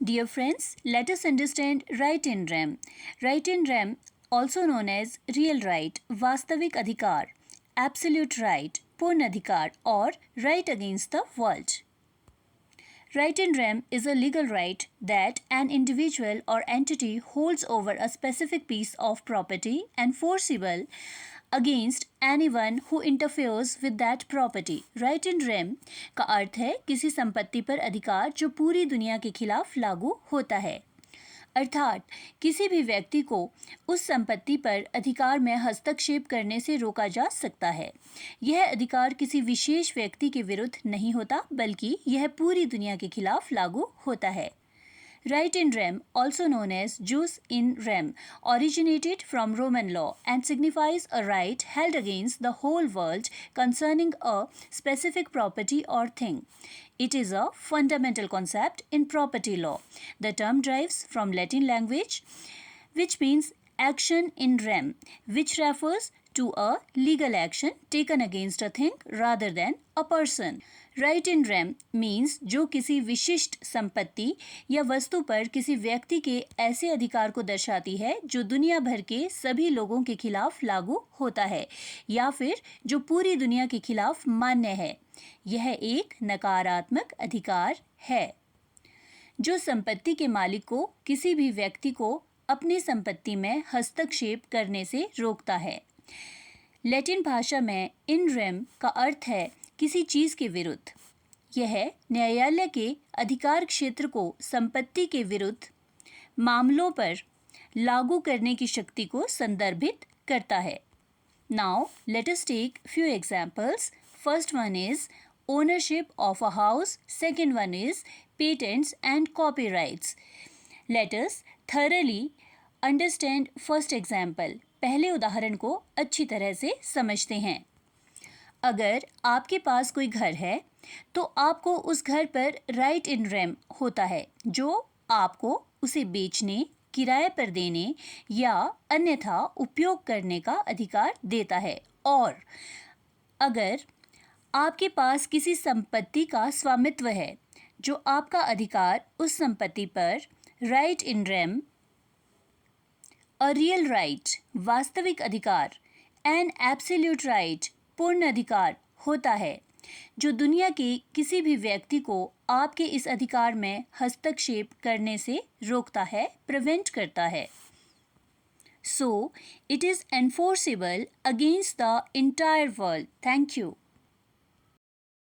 Dear friends, let us understand right in rem. Right in rem, also known as real right, वास्तविक अधिकार, absolute right, पूर्ण अधिकार और right against the world. Right in rem is a legal right that an individual or entity holds over a specific piece of property enforceable against anyone who interferes with that property. Right in rem का अर्थ है किसी संपत्ति पर अधिकार जो पूरी दुनिया के खिलाफ लागू होता है, अर्थात किसी भी व्यक्ति को उस संपत्ति पर अधिकार में हस्तक्षेप करने से रोका जा सकता है। यह अधिकार किसी विशेष व्यक्ति के विरुद्ध नहीं होता, बल्कि यह पूरी दुनिया के खिलाफ लागू होता है। Right in rem, also known as jus in rem, originated from Roman law and signifies a right held against the whole world concerning a specific property or thing. It is a fundamental concept in property law. The term derives from Latin language, which means action in rem, which refers to a legal action taken against a thing rather than a person. Right in rem means जो किसी विशिष्ट संपत्ति या वस्तु पर किसी व्यक्ति के ऐसे अधिकार को दर्शाती है जो दुनिया भर के सभी लोगों के खिलाफ लागू होता है या फिर जो पूरी दुनिया के खिलाफ मान्य है। यह एक नकारात्मक अधिकार है जो संपत्ति के मालिक को किसी भी व्यक्ति को अपनी संपत्ति में हस्तक्षेप करने से रोकता है। लैटिन भाषा में इन रेम का अर्थ है किसी चीज के विरुद्ध। यह न्यायालय के अधिकार क्षेत्र को संपत्ति के विरुद्ध मामलों पर लागू करने की शक्ति को संदर्भित करता है। Now let us take few examples. First one is ownership of a house. Second one is patents and copyrights. Let us thoroughly understand first example. पहले उदाहरण को अच्छी तरह से समझते हैं। अगर आपके पास कोई घर है तो आपको उस घर पर राइट इन रेम होता है जो आपको उसे बेचने, किराए पर देने या अन्यथा उपयोग करने का अधिकार देता है। और अगर आपके पास किसी संपत्ति का स्वामित्व है जो आपका अधिकार उस संपत्ति पर right in rem, a real right वास्तविक अधिकार, एन एब्सोल्यूट राइट पूर्ण अधिकार होता है जो दुनिया के किसी भी व्यक्ति को आपके इस अधिकार में हस्तक्षेप करने से रोकता है, प्रिवेंट करता है। So, it is enforceable against the entire world. Thank you.